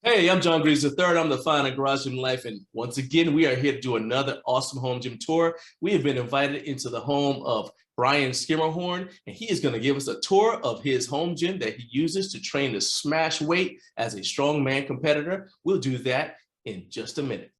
Hey, I'm John Greaves III. I'm the founder of Garage Gym Life. And once again, we are here to do another awesome home gym tour. We have been invited into the home of Bryan Schermerhorn, and he is going to give us a tour of his home gym that he uses to train to smash weight as a strongman competitor. We'll do that in just a minute.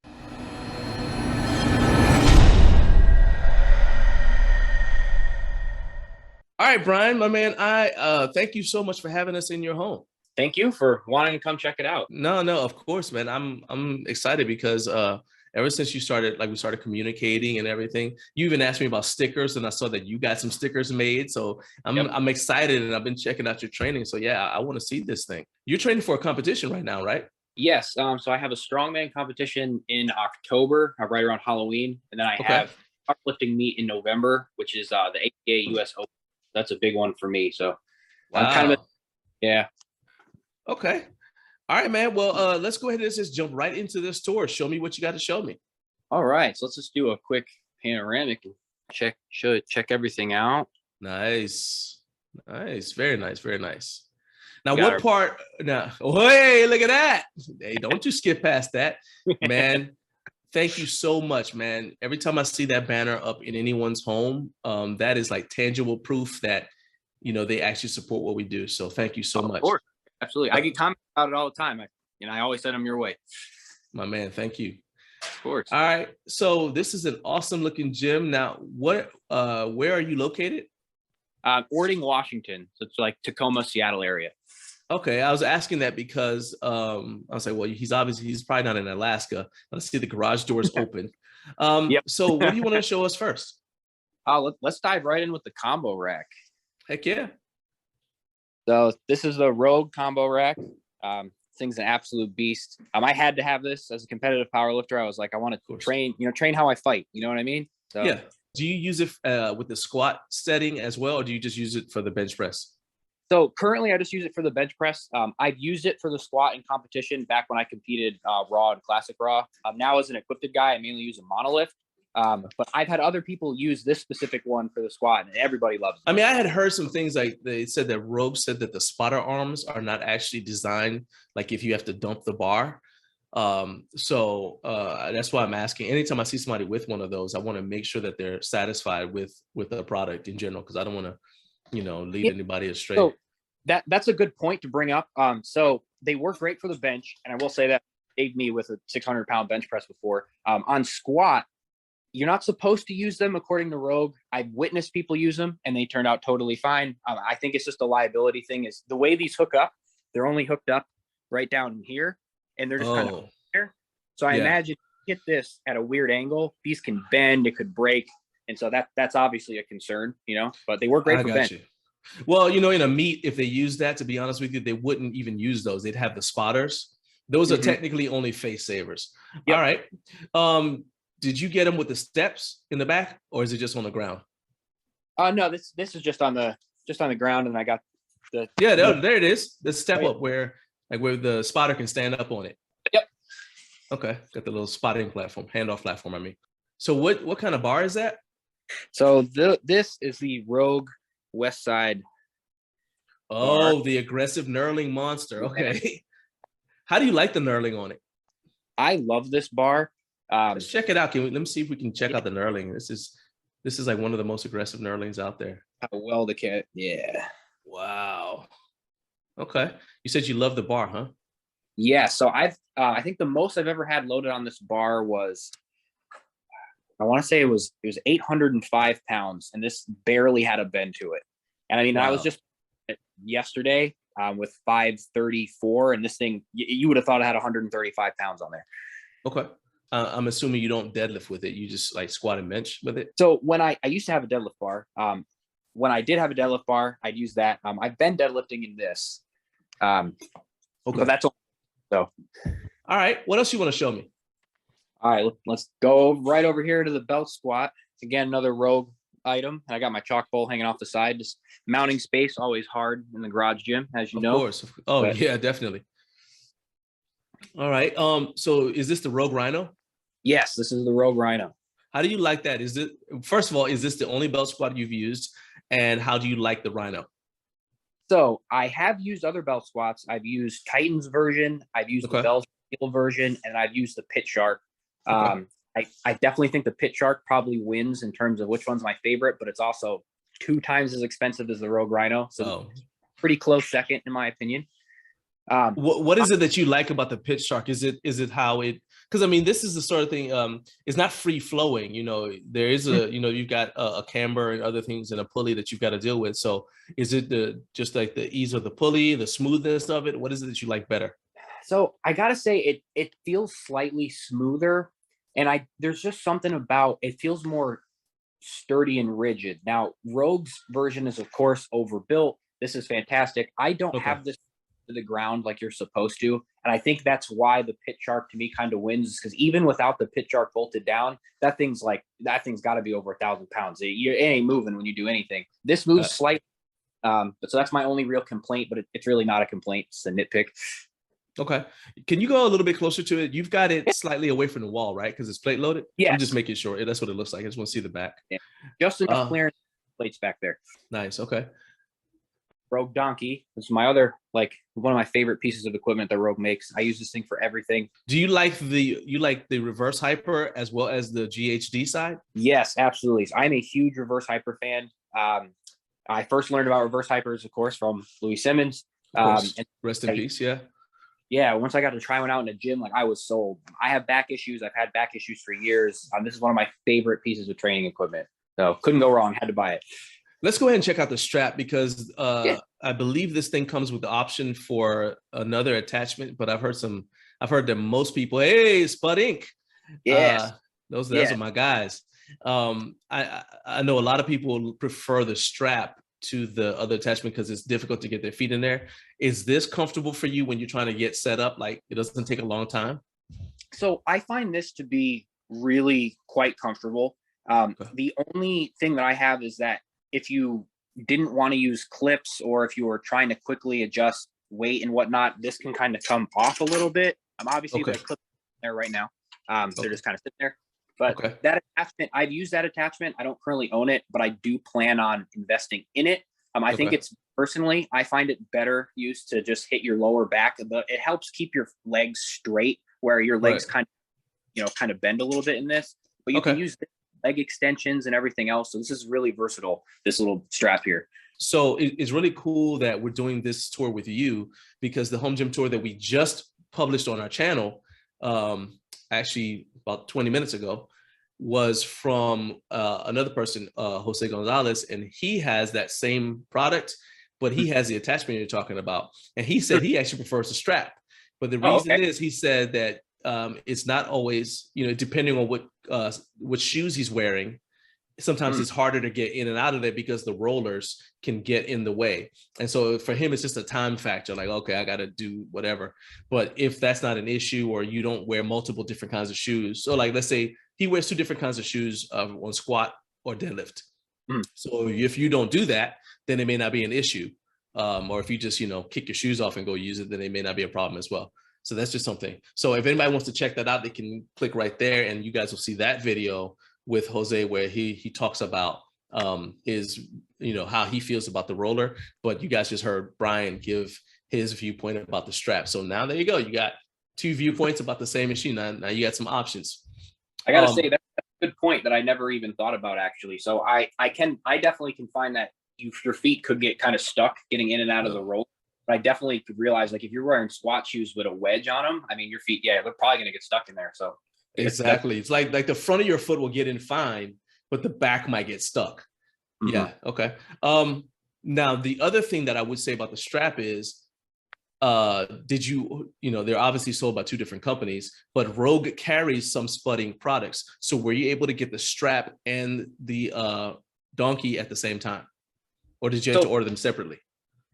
All right, Bryan, my man, I thank you so much for having us in your home. Thank you for wanting to come check it out. No, of course, man. I'm excited because ever since you started, like we started communicating and everything, you even asked me about stickers, and I saw that you got some stickers made. So I'm excited, and I've been checking out your training. So yeah, I want to see this thing. You're training for a competition right now, right? Yes. So I have a strongman competition in October, right around Halloween, and then I have powerlifting meet in November, which is the APA US Open. That's a big one for me. So wow. Yeah. Okay. All right, man. Well, let's go ahead and just jump right into this tour. Show me what you got to show me. All right. So let's just do a quick panoramic and check everything out. Nice. Nice. Very nice. Very nice. Now, what part? Now, oh, hey, look at that. Hey, don't you skip past that, man. Thank you so much, man. Every time I see that banner up in anyone's home, that is like tangible proof that, you know, they actually support what we do. So thank you so much. Of course. Absolutely. I get comments about it all the time. I always send them your way. My man, thank you. Of course. All right. So this is an awesome looking gym. Now, where are you located? Ording, Washington. So it's like Tacoma, Seattle area. Okay, I was asking that because I was like, well, he's probably not in Alaska. Let's see the garage doors open. So what do you want to show us first? Let's dive right in with the combo rack. Heck yeah. So this is the Rogue combo rack. Thing's an absolute beast. I had to have this as a competitive powerlifter. I was like, I want to train how I fight. You know what I mean? So yeah. Do you use it with the squat setting as well, or do you just use it for the bench press? So currently I just use it for the bench press. I've used it for the squat in competition back when I competed raw and classic raw. Now as an equipped guy, I mainly use a monolift. But I've had other people use this specific one for the squat, and everybody loves it. I mean, I had heard some things like they said that Rogue said that the spotter arms are not actually designed like if you have to dump the bar. So that's why I'm asking. Anytime I see somebody with one of those, I want to make sure that they're satisfied with the product in general, because I don't want to, lead anybody astray. So that's a good point to bring up. So they work great for the bench, and I will say that saved me with a 600-pound bench press before. On squat, you're not supposed to use them according to Rogue. I've witnessed people use them and they turned out totally fine. I think it's just a liability thing. Is the way these hook up, they're only hooked up right down here, and they're just kind of here. So I imagine you get this at a weird angle, these can bend, it could break. And so that's obviously a concern, but they work great for bench. Well, in a meet, if they use that, to be honest with you, they wouldn't even use those. They'd have the spotters. Those are technically only face savers. Yep. All right. Did you get them with the steps in the back, or is it just on the ground? No, this is just on the ground, and I got the there it is. The step up where the spotter can stand up on it. Yep. Okay, got the little spotting platform, handoff platform. I mean, so what kind of bar is that? So this is the Rogue West Side. Oh, bar. The aggressive knurling monster. Okay. How do you like the knurling on it? I love this bar. Let's check it out. Let me see if we can check out the knurling. This is like one of the most aggressive knurlings out there. How well the cat. Yeah. Wow. Okay. You said you love the bar, huh? Yeah. So I think the most I've ever had loaded on this bar was, I want to say it was 805 pounds, and this barely had a bend to it. And I mean, I was just yesterday with 534, and this thing, you would have thought it had 135 pounds on there. Okay. I'm assuming you don't deadlift with it. You just like squat and bench with it. So when I used to have a deadlift bar, when I did have a deadlift bar, I'd use that. I've been deadlifting in this. Okay. But that's all. So. All right. What else you want to show me? All right. Let's go right over here to the belt squat. Again, another Rogue item. I got my chalk bowl hanging off the side. Just mounting space, always hard in the garage gym, as you know. Of course. Oh, yeah, definitely. All right. So is this the Rogue Rhino? Yes, this is the Rogue Rhino. How do you like that? First of all, is this the only belt squat you've used? And how do you like the Rhino? So I have used other belt squats. I've used Titan's version. I've used the Bell Steel version, and I've used the Pit Shark. I definitely think the Pit Shark probably wins in terms of which one's my favorite, but it's also 2 times as expensive as the Rogue Rhino. So pretty close second, in my opinion. What is it that you like about the Pit Shark? Is it how it, because I mean, this is the sort of thing, it's not free flowing, you know, there is you've got a camber and other things and a pulley that you've got to deal with. So is it just like the ease of the pulley, the smoothness of it? What is it that you like better? So I gotta say it feels slightly smoother, and there's just something about it feels more sturdy and rigid. Now, Rogue's version is of course overbuilt. This is fantastic. I don't have this to the ground like you're supposed to, and I think that's why the Pit Shark to me kind of wins, because even without the Pit Shark bolted down, that thing's got to be over 1,000 pounds. It ain't moving when you do anything. This moves slightly, but so that's my only real complaint. But it's really not a complaint; it's a nitpick. Okay. Can you go a little bit closer to it? You've got it slightly away from the wall, right? Because it's plate loaded. Yeah. I'm just making sure. That's what it looks like. I just want to see the back. Yeah. Just enough clearance plates back there. Nice. Okay. Rogue Donkey. This is my other, one of my favorite pieces of equipment that Rogue makes. I use this thing for everything. Do you like the reverse hyper as well as the GHD side? Yes, absolutely. So I'm a huge reverse hyper fan. I first learned about reverse hypers, of course, from Louis Simmons. And rest in peace. Yeah. Yeah, once I got to try one out in a gym, I was sold. I have back issues. I've had back issues for years. This is one of my favorite pieces of training equipment. So couldn't go wrong. Had to buy it. Let's go ahead and check out the strap, because I believe this thing comes with the option for another attachment. But I've heard that most people, hey, Spud Inc. Yes. Those are my guys. I know a lot of people prefer the strap to the other attachment because it's difficult to get their feet in there. Is this comfortable for you when you're trying to get set up? Like, it doesn't take a long time? So I find this to be really quite comfortable. The only thing that I have is that if you didn't want to use clips, or if you were trying to quickly adjust weight and whatnot, this can kind of come off a little bit. I'm obviously going to clip there right now. They're just kind of sitting there. But that attachment, I've used that attachment. I don't currently own it, but I do plan on investing in it. I think it's personally, I find it better used to just hit your lower back. It helps keep your legs straight, where your legs kind of bend a little bit in this. But you can use leg extensions and everything else. So this is really versatile, this little strap here. So it's really cool that we're doing this tour with you, because the home gym tour that we just published on our channel, actually about 20 minutes ago, was from another person, Jose Gonzalez, and he has that same product, but he has the attachment you're talking about. And he said he actually prefers the strap. But the reason is, he said that it's not always, depending on what shoes he's wearing, sometimes it's harder to get in and out of there because the rollers can get in the way. And so for him, it's just a time factor. Like, okay, I got to do whatever. But if that's not an issue, or you don't wear multiple different kinds of shoes. So like, let's say he wears 2 different kinds of shoes on squat or deadlift. So if you don't do that, then it may not be an issue. Or if you just, kick your shoes off and go use it, then it may not be a problem as well. So that's just something. So if anybody wants to check that out, they can click right there, and you guys will see that video with Jose, where he talks about his, how he feels about the roller. But you guys just heard Bryan give his viewpoint about the strap. So now there you go. You got 2 viewpoints about the same machine. Now you got some options. I gotta say that's a good point that I never even thought about, actually. So I definitely can find that your feet could get kind of stuck getting in and out of the roll. But I definitely could realize, if you're wearing squat shoes with a wedge on them, your feet, they're probably going to get stuck in there. So exactly. It's like the front of your foot will get in fine, but the back might get stuck. Yeah. Okay. Now the other thing that I would say about the strap is, they're obviously sold by 2 different companies, but Rogue carries some Spud Inc. products. So were you able to get the strap and the donkey at the same time, or did you have to order them separately?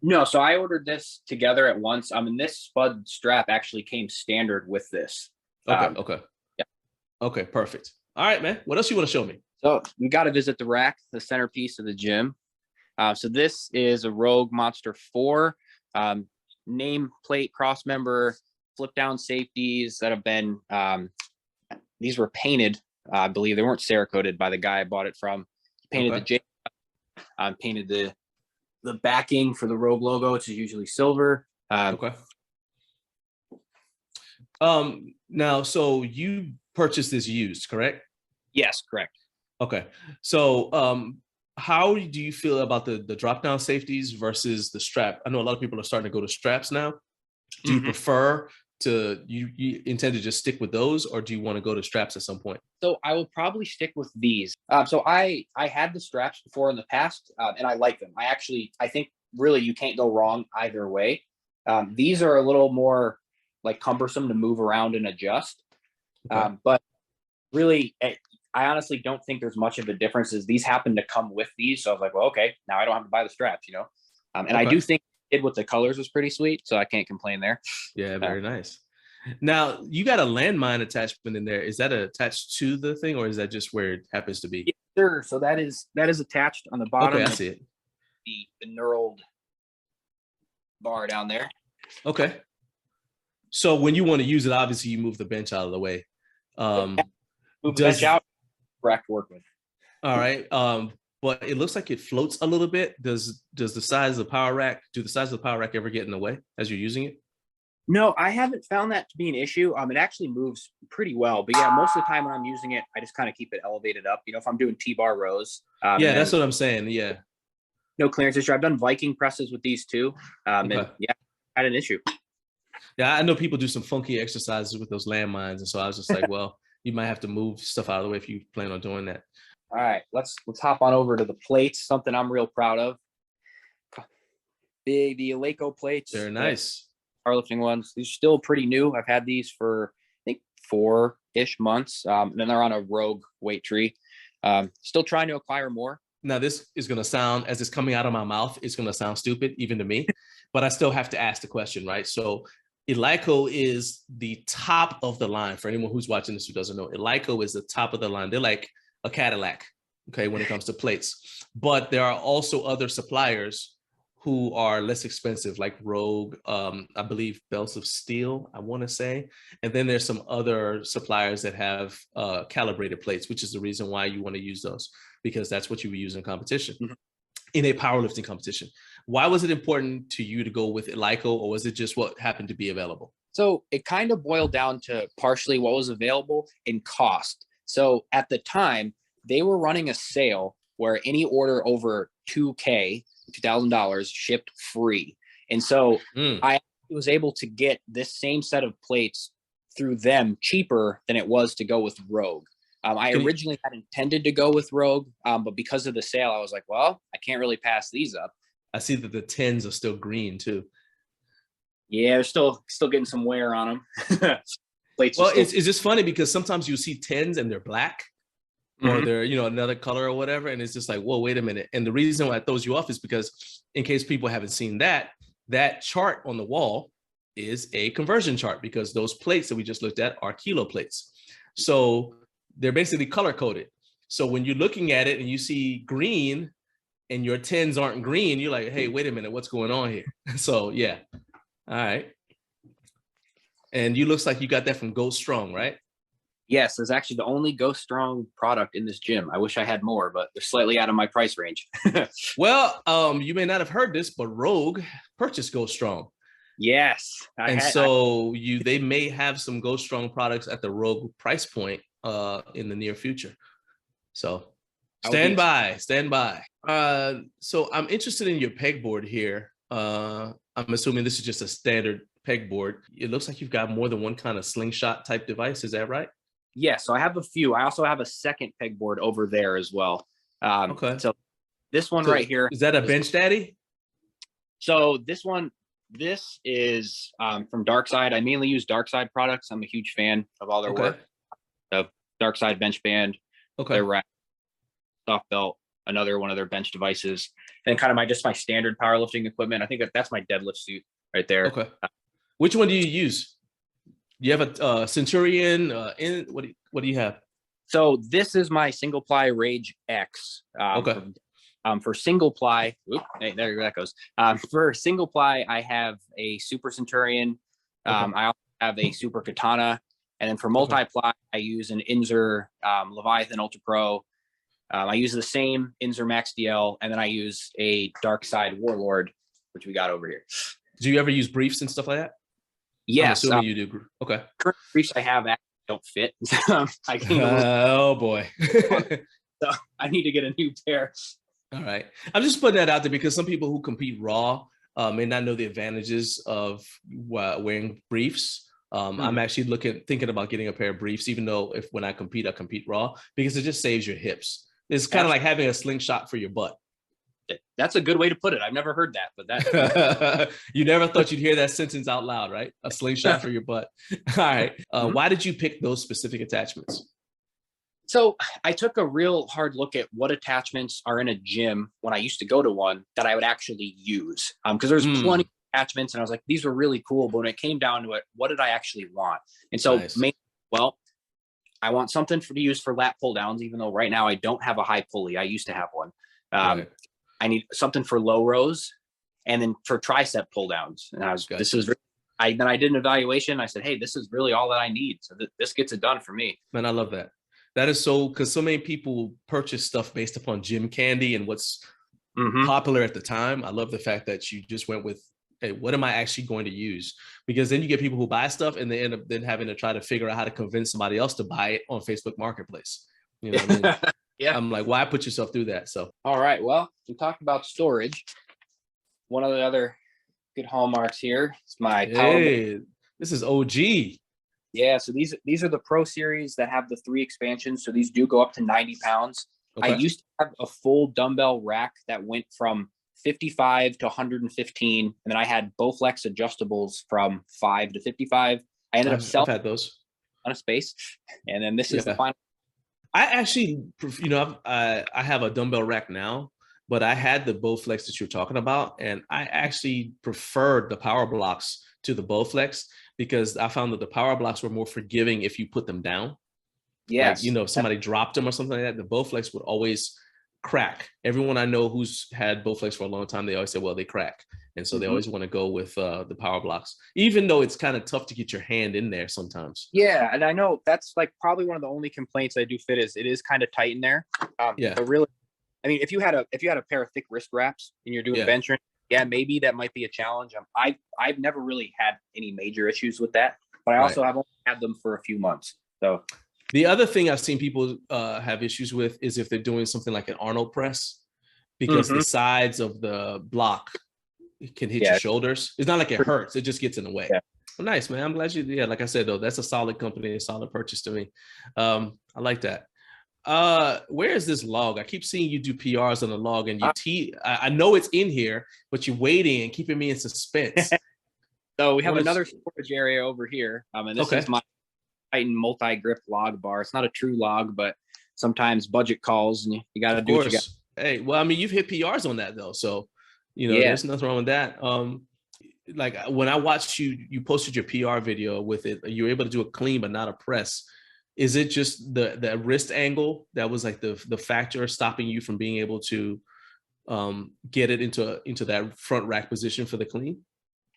No, so I ordered this together at once. This Spud strap actually came standard with this. Okay. Yeah. Okay, perfect. All right, man. What else you want to show me? So we got to visit the rack, the centerpiece of the gym. So this is a Rogue Monster 4 nameplate cross member flip down safeties that have been, these were painted. I believe they weren't Cerakoted by the guy I bought it from. He painted the J, painted the the backing for the Rogue logo, which is usually silver. Okay. Now, so you purchased this used, correct? Yes, correct. Okay. So, how do you feel about the drop down safeties versus the strap? I know a lot of people are starting to go to straps now. Do you prefer you intend to just stick with those, or do you want to go to straps at some point? So I will probably stick with these. So I had the straps before in the past, and I like them. I think really you can't go wrong either way. These are a little more like cumbersome to move around and adjust. Okay. But really, I honestly don't think there's much of a difference. As these happen to come with these, so I was like, well, okay, now I don't have to buy the straps, And Okay. I do think it with the colors was pretty sweet, so I can't complain there. Yeah, very nice. Now you got a landmine attachment in there. Is that attached to the thing, or is that just where it happens to be? Yes, sir. So that is attached on the bottom. Okay, I see it. The knurled bar down there. Okay. So when you want to use it, obviously you move the bench out of the way. Move the bench out. Correct. Work with. All right. But it looks like it floats a little bit. Do the size of the power rack ever get in the way as you're using it? No, I haven't found that to be an issue. It actually moves pretty well. But yeah, most of the time when I'm using it, I just kind of keep it elevated up. If I'm doing T-bar rows. Yeah, that's what I'm saying. Yeah. No clearance issue. I've done Viking presses with these too. Okay. And yeah, I had an issue. Yeah, I know people do some funky exercises with those landmines, and so I was just like, well, you might have to move stuff out of the way if you plan on doing that. All right, let's hop on over to the plates. Something I'm real proud of. The Eleiko plates. They're nice. Powerlifting ones. These are still pretty new. I've had these for I think 4-ish months. And then they're on a Rogue weight tree. Still trying to acquire more. Now this is going to sound, as it's coming out of my mouth, it's going to sound stupid even to me, but I still have to ask the question, right? So Eleiko is the top of the line. For anyone who's watching this who doesn't know, Eleiko is the top of the line. They're like a Cadillac, okay, when it comes to plates. But there are also other suppliers who are less expensive, like Rogue, I believe Belts of Steel, I want to say. And then there's some other suppliers that have calibrated plates, which is the reason why you want to use those, because that's what you would use in competition, in a powerlifting competition. Why was it important to you to go with Eleiko, or was it just what happened to be available? So it kind of boiled down to partially what was available and cost. So at the time, they were running a sale where any order over $2,000 shipped free. And so I was able to get this same set of plates through them cheaper than it was to go with Rogue. I originally had intended to go with Rogue, but because of the sale, I was like, well, I can't really pass these up. I see that the 10s are still green too. Yeah, they're still getting some wear on them. Plates. Well, it's just funny because sometimes you see 10s and they're black, or they're, another color or whatever. And it's just like, whoa, wait a minute. And the reason why it throws you off is because, in case people haven't seen that chart on the wall is a conversion chart, because those plates that we just looked at are kilo plates. So they're basically color coded. So when you're looking at it and you see green and your 10s aren't green, you're like, hey, wait a minute, what's going on here? So yeah. All right. And you looks like you got that from Go Strong, right? Yes, it's actually the only Go Strong product in this gym. I wish I had more, but they're slightly out of my price range. Well, you may not have heard this, but Rogue purchased Go Strong. Yes. They may have some Go Strong products at the Rogue price point in the near future. So stand by. So I'm interested in your pegboard here. I'm assuming this is just a standard pegboard. It looks like you've got more than one kind of slingshot type device. Is that right? Yeah, so I have a few. I also have a second pegboard over there as well. Okay. So this one right here. Is that a Bench Daddy? So this is from Darkside. I mainly use Darkside products. I'm a huge fan of all their work. Of Darkside bench band. Okay. Their rack, soft belt, another one of their bench devices, and kind of my standard powerlifting equipment. I think that's my deadlift suit right there. Okay. Which one do you use? Do you have a Centurion? What do you have? So this is my single ply Rage X. Okay. For single ply, hey, there that goes. For single ply, I have a Super Centurion. I also have a Super Katana, and then for multi ply, I use an Inzer Leviathan Ultra Pro. I use the same Inzer Max DL, and then I use a Dark Side Warlord, which we got over here. Do you ever use briefs and stuff like that? Yes. I'm assuming you do. Okay. Current briefs I have actually don't fit. I gained oh boy. so I need to get a new pair. All right. I'm just putting that out there because some people who compete raw may not know the advantages of wearing briefs. I'm actually thinking about getting a pair of briefs, even though when I compete raw, because it just saves your hips. It's kind of like having a slingshot for your butt. That's a good way to put it. I've never heard that, but that you never thought you'd hear that sentence out loud, right? A slingshot for your butt. All right. Why did you pick those specific attachments? So I took a real hard look at what attachments are in a gym when I used to go to one that I would actually use. Because there's plenty of attachments, and I was like, these were really cool. But when it came down to it, what did I actually want? And so, I want something to use for lat pull downs, even though right now I don't have a high pulley. I used to have one. I need something for low rows, and then for tricep pull downs. And then I did an evaluation. I said, hey, this is really all that I need. So this gets it done for me. Man, I love that. That is because so many people purchase stuff based upon gym candy and what's popular at the time. I love the fact that you just went with, hey, what am I actually going to use? Because then you get people who buy stuff and they end up then having to try to figure out how to convince somebody else to buy it on Facebook Marketplace. You know what I mean? Yeah. I'm like, why put yourself through that? So, all right. Well, we talked about storage. One of the other good hallmarks here is my power. This is OG. Yeah. So these are the Pro Series that have the 3 expansions. So these do go up to 90 pounds. Okay. I used to have a full dumbbell rack that went from 55 to 115. And then I had Bowflex adjustables from 5 to 55. I ended up selling I've had those on a space. And then this is the final. I actually, I have a dumbbell rack now, but I had the Bowflex that you're talking about, and I actually preferred the power blocks to the Bowflex because I found that the power blocks were more forgiving if you put them down. Yes. Like, if somebody dropped them or something like that, the Bowflex would always crack. Everyone I know who's had Bowflex for a long time, they always say, well, they crack. And so they always want to go with the power blocks, even though it's kind of tough to get your hand in there sometimes. Yeah. And I know that's like probably one of the only complaints I do fit is it is kind of tight in there. But really, I mean, if you had a pair of thick wrist wraps and you're doing bench, maybe that might be a challenge. I've never really had any major issues with that, but I also have only had them for a few months. So the other thing I've seen people have issues with is if they're doing something like an Arnold press, because the sides of the block can hit your shoulders. It's not like it hurts. It just gets in the way. Yeah. Well, nice, man. I'm glad like I said, though, that's a solid company, a solid purchase to me. I like that. Where is this log? I keep seeing you do PRs on the log, and I know it's in here, but you're waiting and keeping me in suspense. So we have another storage area over here. And this is my Titan multi-grip log bar. It's not a true log, but sometimes budget calls and you got to do what you got. Hey, well, I mean, you've hit PRs on that though. So, there's nothing wrong with that. Like when I watched you posted your PR video with it, you were able to do a clean, but not a press. Is it just the wrist angle that was like the factor stopping you from being able to get it into that front rack position for the clean?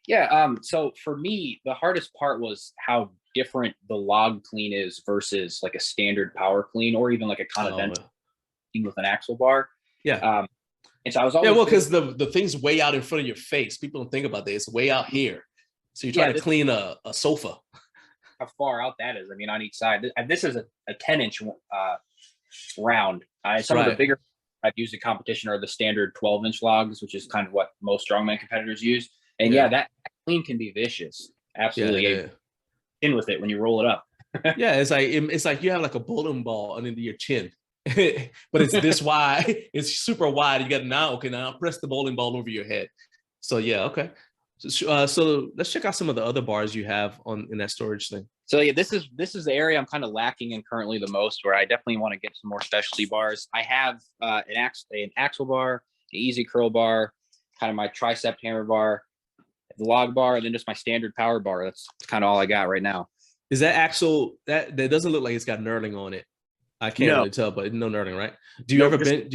Yeah. So for me, the hardest part was how different the log clean is versus like a standard power clean or even like a continental with an axle bar. Yeah. And so I was always because the thing's way out in front of your face. People don't think about that. It's way out here. So you're trying to clean a sofa. How far out that is. I mean, on each side. This is a 10-inch round. Some of the bigger I've used in competition are the standard 12-inch logs, which is kind of what most strongman competitors use. And that clean can be vicious. Absolutely. In with it when you roll it up. It's like you have like a bowling ball under your chin. But it's this wide. It's super wide. You got now press the bowling ball over your head. So okay. So let's check out some of the other bars you have in that storage thing. So this is the area I'm kind of lacking in currently the most, where I definitely want to get some more specialty bars. I have an axle bar, an easy curl bar, kind of my tricep hammer bar, the log bar, and then just my standard power bar. That's kind of all I got right now. Is that axle that doesn't look like it's got knurling on it? I can't really tell, but no knurling, right? Do you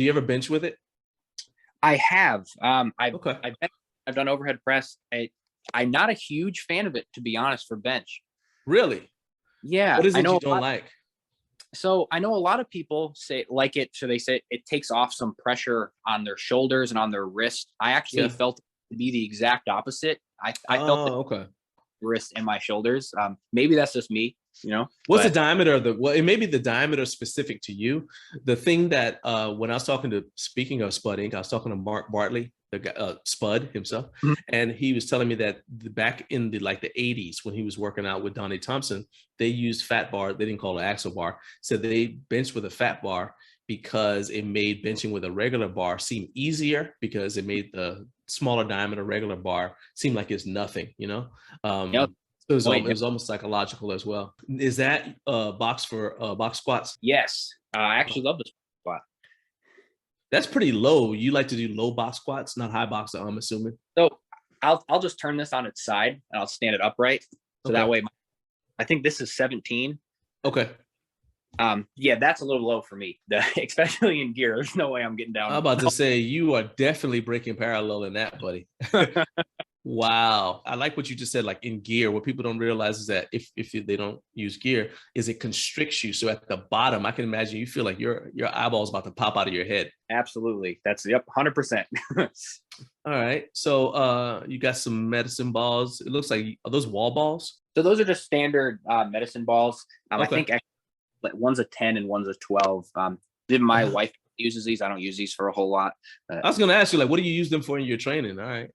ever bench with it? I have. I've done overhead press. I'm not a huge fan of it, to be honest, for bench. Really? Yeah. What is it you don't like? So I know a lot of people say like it. So they say it takes off some pressure on their shoulders and on their wrist. I actually Yeah. felt it to be the exact opposite. I felt Oh, okay. wrist and my shoulders. Maybe that's just me, What's the but diameter of the, well, it may be the diameter specific to you. The thing that when I was talking to, speaking of spudding, I was talking to Mark Bartley, the guy, Spud himself, Mhm. and he was telling me that back in the 80s when he was working out with Donnie Thompson, they used fat bar. They didn't call it axle bar. So they benched with a fat bar because it made benching with a regular bar seem easier because it made the smaller diameter regular bar seem like it's nothing, yep. So it Point. was almost psychological as well. Is that box for box squats? Yes, I actually love this spot. That's pretty low. You like to do low box squats, not high box, I'm assuming. So I'll just turn this on its side and I'll stand it upright. So Okay. that way, I think this is 17. Okay. Yeah, that's a little low for me, especially in gear. There's no way I'm getting down. I'm about to say you are definitely breaking parallel in that, buddy. Wow. I like what you just said, like in gear. What people don't realize is that if they don't use gear, is it constricts you. So at the bottom, I can imagine you feel like your eyeball's about to pop out of your head. Absolutely. That's 100%. All right. So you got some medicine balls. It looks like, are those wall balls? So those are just standard medicine balls. Okay. I think actually, one's a 10 and one's a 12. My wife uses these. I don't use these for a whole lot. I was going to ask you, like, what do you use them for in your training? All right.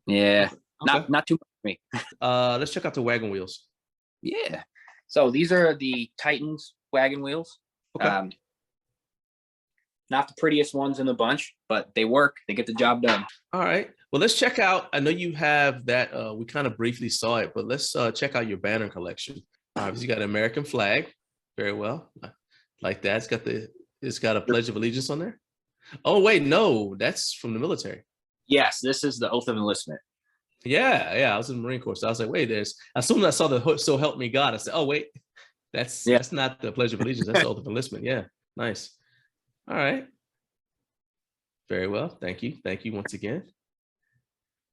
Yeah. Okay. Not too much for me. Let's check out the wagon wheels. Yeah. So these are the Titans wagon wheels. Okay. Not the prettiest ones in the bunch, but they work. They get the job done. All right. Well, let's check out. I know you have that. We kind of briefly saw it, but let's check out your banner collection. Obviously, you got an American flag. Very well. Like that. It's got a Pledge of Allegiance on there. Oh, wait. No, that's from the military. Yes, this is the oath of enlistment. Yeah. I was in the Marine Corps. So I was like, wait, as soon as I saw the "So help me God," I said, oh, wait, that's not the Pledge of Allegiance. That's the oath of enlistment. Yeah. Nice. All right. Very well. Thank you. Thank you once again.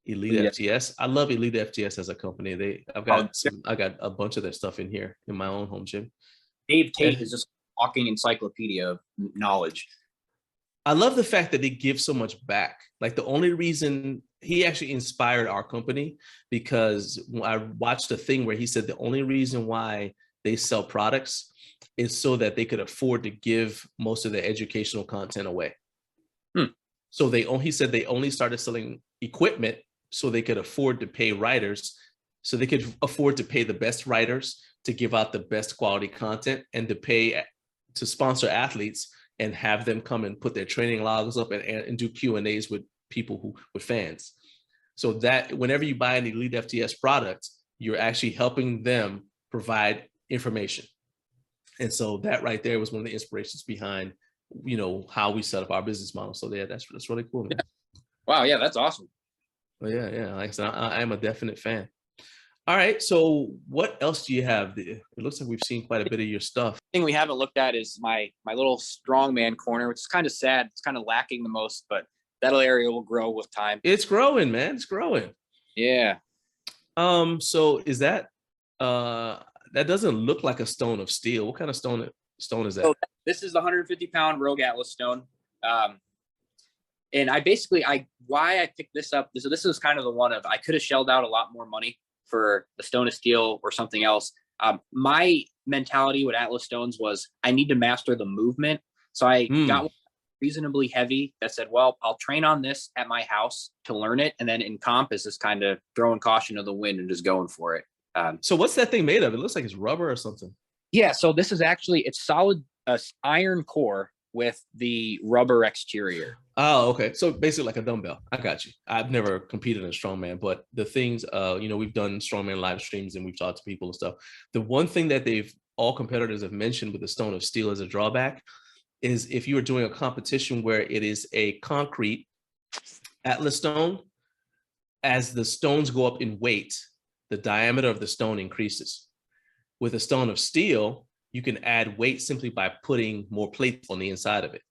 Elite FTS. I love Elite FTS as a company. I got a bunch of their stuff in here in my own home gym. Dave Tate is just a walking encyclopedia of knowledge. I love the fact that they give so much back. Like the only reason he actually inspired our company, because I watched a thing where he said the only reason why they sell products is so that they could afford to give most of their educational content away. So he said they only started selling equipment so they could afford to pay writers, so they could afford to pay the best writers to give out the best quality content and to sponsor athletes and have them come and put their training logs up and do Q&As with people with fans. So that whenever you buy an Elite FTS product, you're actually helping them provide information. And so that right there was one of the inspirations behind, how we set up our business model. So yeah, that's really cool, man. Wow. Yeah, that's awesome. Well, yeah. Like I said, I am a definite fan. All right. So what else do you have? It looks like we've seen quite a bit of your stuff. The thing we haven't looked at is my little strongman corner, which is kind of sad. It's kind of lacking the most, but that area will grow with time. It's growing, man. It's growing. Yeah. So is that that doesn't look like a stone of steel. What kind of stone is that? So this is the 150-pound Rogue Atlas stone. And why I picked this up. This is kind of the one of, I could have shelled out a lot more money for the stone of steel or something else. My mentality with Atlas stones was I need to master the movement. So I got one reasonably heavy that said, well, I'll train on this at my house to learn it. And then in comp is just kind of throwing caution to the wind and just going for it. So what's that thing made of? It looks like it's rubber or something. Yeah. So this is actually, it's solid iron core with the rubber exterior. Oh, okay. So basically like a dumbbell. I got you. I've never competed in strongman, but the things, we've done strongman live streams and we've talked to people and stuff. The one thing that all competitors have mentioned with the stone of steel as a drawback is if you are doing a competition where it is a concrete Atlas stone, as the stones go up in weight, the diameter of the stone increases. With a stone of steel, you can add weight simply by putting more plates on the inside of it.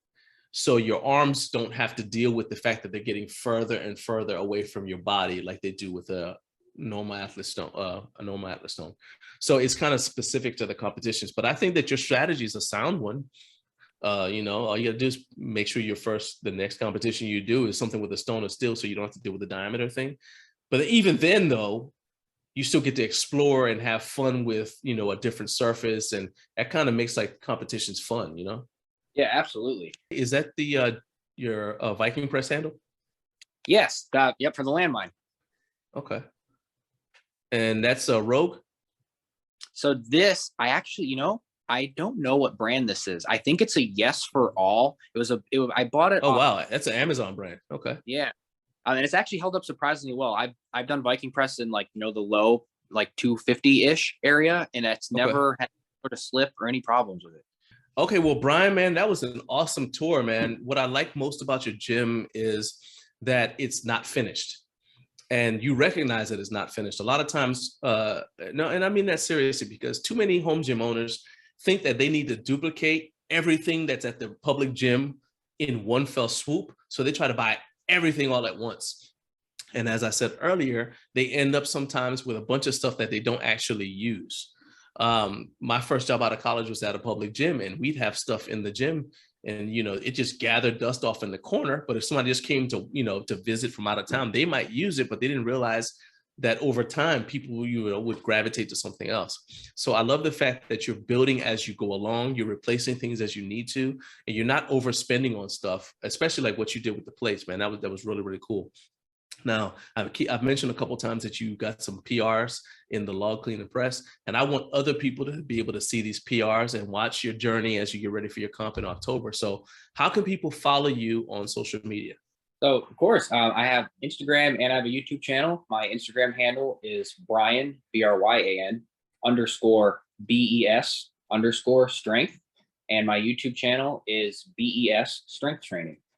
So your arms don't have to deal with the fact that they're getting further and further away from your body like they do with a normal athlete stone, a normal athlete stone. So it's kind of specific to the competitions. But I think that your strategy is a sound one. You know, all you gotta do is make sure the next competition you do is something with a stone or steel, so you don't have to deal with the diameter thing. But even then, though, you still get to explore and have fun with, you know, a different surface, and that kind of makes like competitions fun, you know? Yeah, absolutely. Is that your Viking press handle? Yes. Yep. For the landmine. Okay. And that's a Rogue? So this, I actually, I don't know what brand this is. I think it's a Yes for All. I bought it. Oh, wow. That's an Amazon brand. Okay. Yeah. And it's actually held up surprisingly well. I've done Viking press in like, the low, like 250-ish area, and it's never had sort of slip or any problems with it. Okay, well, Bryan, man, that was an awesome tour, man. What I like most about your gym is that it's not finished, and you recognize that it's not finished. A lot of times, no, and I mean that seriously, because too many home gym owners think that they need to duplicate everything that's at the public gym in one fell swoop. So they try to buy everything all at once. And as I said earlier, they end up sometimes with a bunch of stuff that they don't actually use. My first job out of college was at a public gym, and we'd have stuff in the gym, and you know, it just gathered dust off in the corner. But if somebody just came to, you know, to visit from out of town, they might use it, but they didn't realize that over time people, you know, would gravitate to something else. So I love the fact that you're building as you go along, you're replacing things as you need to, and you're not overspending on stuff, especially like what you did with the plates, man. That was really, really cool. Now, I've mentioned a couple of times that you got some PRs in the log clean and press, and I want other people to be able to see these PRs and watch your journey as you get ready for your comp in October. So how can people follow you on social media? So, of course, I have Instagram and I have a YouTube channel. My Instagram handle is Bryan, Bryan underscore BES underscore strength. And my YouTube channel is BES Strength Training.